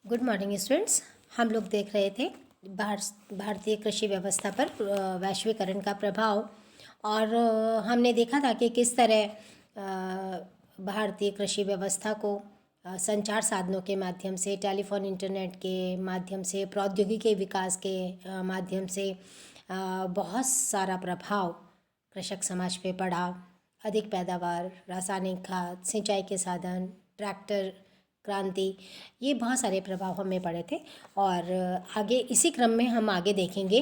Good morning students. हम लोग देख रहे थे भारतीय कृषि व्यवस्था पर वैश्वीकरण का प्रभाव और हमने देखा था कि किस तरह भारतीय कृषि व्यवस्था को संचार साधनों के माध्यम से, टेलीफोन, इंटरनेट के माध्यम से, प्रौद्योगिकी के विकास के माध्यम से बहुत सारा प्रभाव कृषक समाज पे पड़ा। अधिक पैदावार, रासायनिक खाद, सिंचाई के साधन, ट्रैक्टर क्रांति, ये बहुत सारे प्रभाव हमें पड़े थे। और आगे इसी क्रम में हम आगे देखेंगे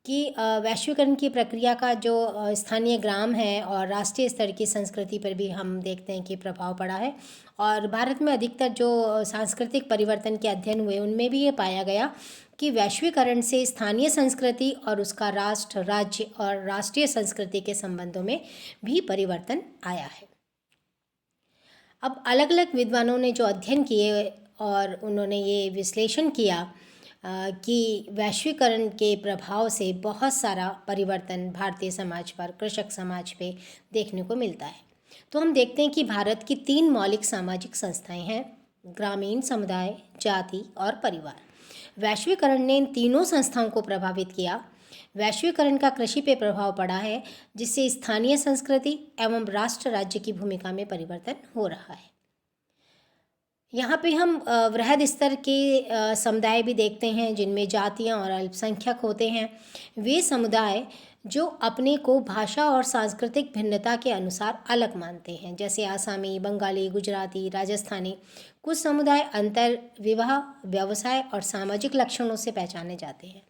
कि वैश्वीकरण की प्रक्रिया का जो स्थानीय ग्राम है और राष्ट्रीय स्तर की संस्कृति पर भी हम देखते हैं कि प्रभाव पड़ा है। और भारत में अधिकतर जो सांस्कृतिक परिवर्तन के अध्ययन हुए उनमें भी ये पाया गया कि वैश्वीकरण से स्थानीय संस्कृति और उसका राष्ट्र, राज्य और राष्ट्रीय संस्कृति के संबंधों में भी परिवर्तन आया है। अब अलग अलग विद्वानों ने जो अध्ययन किए और उन्होंने ये विश्लेषण किया कि वैश्वीकरण के प्रभाव से बहुत सारा परिवर्तन भारतीय समाज पर, कृषक समाज पे देखने को मिलता है। तो हम देखते हैं कि भारत की 3 मौलिक सामाजिक संस्थाएं हैं: ग्रामीण, समुदाय, जाति और परिवार। वैश्वीकरण ने इन तीनों संस्थाओं को प्रभावित किया। वैश्वीकरण का कृषि पे प्रभाव पड़ा है, जिससे स्थानीय संस्कृति एवं राष्ट्र राज्य की भूमिका में परिवर्तन हो रहा है। यहाँ पे हम वृहद स्तर के समुदाय भी देखते हैं जिनमें जातियाँ और अल्पसंख्यक होते हैं। वे समुदाय जो अपने को भाषा और सांस्कृतिक भिन्नता के अनुसार अलग मानते हैं, जैसे आसामी, बंगाली, गुजराती, राजस्थानी। कुछ समुदाय अंतर विवाह, व्यवसाय और सामाजिक लक्षणों से पहचाने जाते हैं।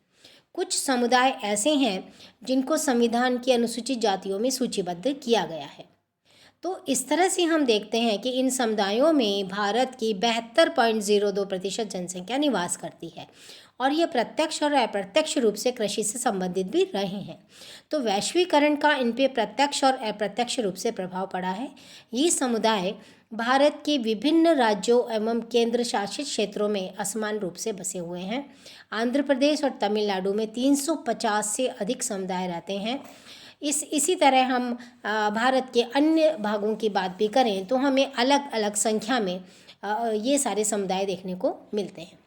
कुछ समुदाय ऐसे हैं जिनको संविधान की अनुसूचित जातियों में सूचीबद्ध किया गया है। तो इस तरह से हम देखते हैं कि इन समुदायों में भारत की 72.02% जनसंख्या निवास करती है और ये प्रत्यक्ष और अप्रत्यक्ष रूप से कृषि से संबंधित भी रहे हैं। तो वैश्वीकरण का इन पे प्रत्यक्ष और अप्रत्यक्ष रूप से प्रभाव पड़ा है। ये समुदाय भारत के विभिन्न राज्यों एवं केंद्र शासित क्षेत्रों में असमान रूप से बसे हुए हैं। आंध्र प्रदेश और तमिलनाडु में 350 से अधिक समुदाय रहते हैं। इसी तरह हम भारत के अन्य भागों की बात भी करें तो हमें अलग अलग संख्या में ये सारे समुदाय देखने को मिलते हैं।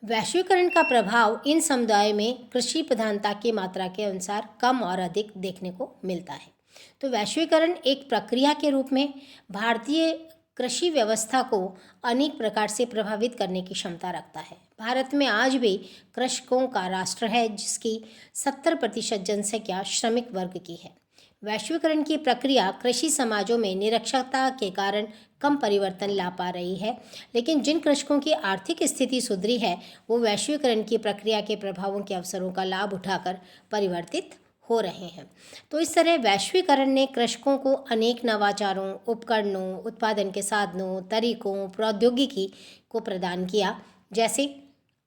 वैश्वीकरण का प्रभाव इन समुदायों में कृषि प्रधानता की मात्रा के अनुसार कम और अधिक देखने को मिलता है। तो वैश्वीकरण एक प्रक्रिया के रूप में भारतीय कृषि व्यवस्था को अनेक प्रकार से प्रभावित करने की क्षमता रखता है। भारत में आज भी कृषकों का राष्ट्र है, जिसकी 70% जनसंख्या श्रमिक वर्ग की है। वैश्वीकरण की प्रक्रिया कृषि समाजों में निरक्षरता के कारण कम परिवर्तन ला पा रही है, लेकिन जिन कृषकों की आर्थिक स्थिति सुधरी है वो वैश्वीकरण की प्रक्रिया के प्रभावों के अवसरों का लाभ उठाकर परिवर्तित हो रहे हैं। तो इस तरह वैश्वीकरण ने कृषकों को अनेक नवाचारों, उपकरणों, उत्पादन के साधनों, तरीकों, प्रौद्योगिकी को प्रदान किया, जैसे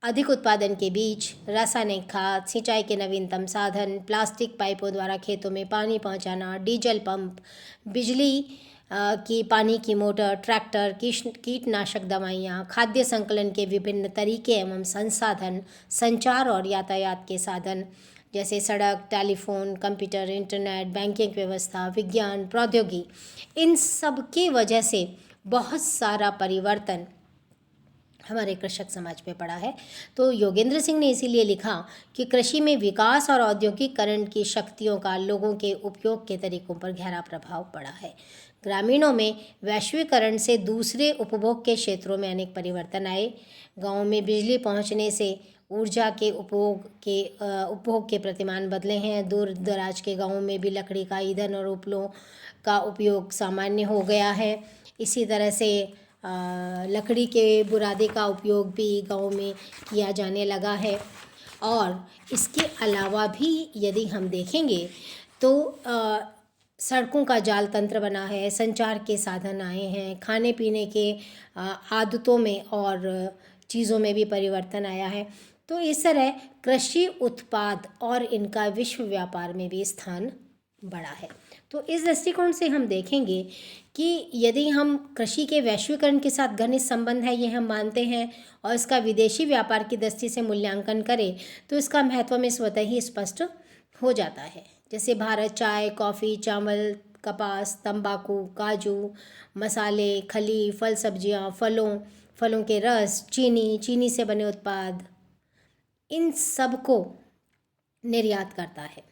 अधिक उत्पादन के बीज, रासायनिक खाद, सिंचाई के नवीनतम साधन, प्लास्टिक पाइपों द्वारा खेतों में पानी पहुंचाना, डीजल पंप, बिजली की पानी की मोटर, ट्रैक्टर, कीटनाशक दवाइयाँ, खाद्य संकलन के विभिन्न तरीके एवं संसाधन, संचार और यातायात के साधन जैसे सड़क, टेलीफोन, कंप्यूटर, इंटरनेट, बैंकिंग व्यवस्था, विज्ञान, प्रौद्योगिकी, इन सब की वजह से बहुत सारा परिवर्तन हमारे कृषक समाज पे पड़ा है। तो योगेंद्र सिंह ने इसीलिए लिखा कि कृषि में विकास और औद्योगिकीकरण की शक्तियों का लोगों के उपयोग के तरीकों पर गहरा प्रभाव पड़ा है। ग्रामीणों में वैश्वीकरण से दूसरे उपभोग के क्षेत्रों में अनेक परिवर्तन आए। गाँव में बिजली पहुँचने से ऊर्जा के उपभोग के प्रतिमान बदले हैं। दूर दराज के गाँवों में भी लकड़ी का ईंधन और उपलों का उपयोग सामान्य हो गया है। इसी तरह से लकड़ी के बुरादे का उपयोग भी गाँव में किया जाने लगा है। और इसके अलावा भी यदि हम देखेंगे तो सड़कों का जाल तंत्र बना है, संचार के साधन आए हैं, खाने पीने के आदतों में और चीज़ों में भी परिवर्तन आया है। तो इस तरह कृषि उत्पाद और इनका विश्व व्यापार में भी स्थान बढ़ा है। तो इस दृष्टिकोण से हम देखेंगे कि यदि हम कृषि के वैश्वीकरण के साथ घनिष्ठ संबंध है ये हम मानते हैं और इसका विदेशी व्यापार की दृष्टि से मूल्यांकन करें तो इसका महत्व में स्वतः ही स्पष्ट हो जाता है। जैसे भारत चाय, कॉफ़ी, चावल, कपास, तंबाकू, काजू, मसाले, खली, फल सब्जियां, फलों के रस, चीनी से बने उत्पाद, इन सब को निर्यात करता है।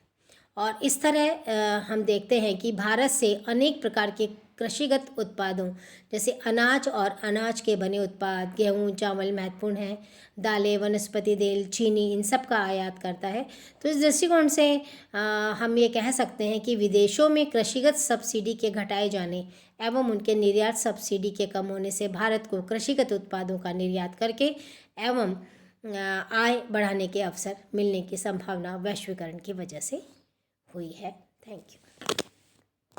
और इस तरह हम देखते हैं कि भारत से अनेक प्रकार के कृषिगत उत्पादों जैसे अनाज और अनाज के बने उत्पाद, गेहूँ, चावल महत्वपूर्ण हैं, दालें, वनस्पति तेल, चीनी, इन सब का आयात करता है। तो इस दृष्टिकोण से हम ये कह सकते हैं कि विदेशों में कृषिगत सब्सिडी के घटाए जाने एवं उनके निर्यात सब्सिडी के कम होने से भारत को कृषिगत उत्पादों का निर्यात करके एवं आय बढ़ाने के अवसर मिलने की संभावना वैश्वीकरण की वजह से हुई है। Thank you.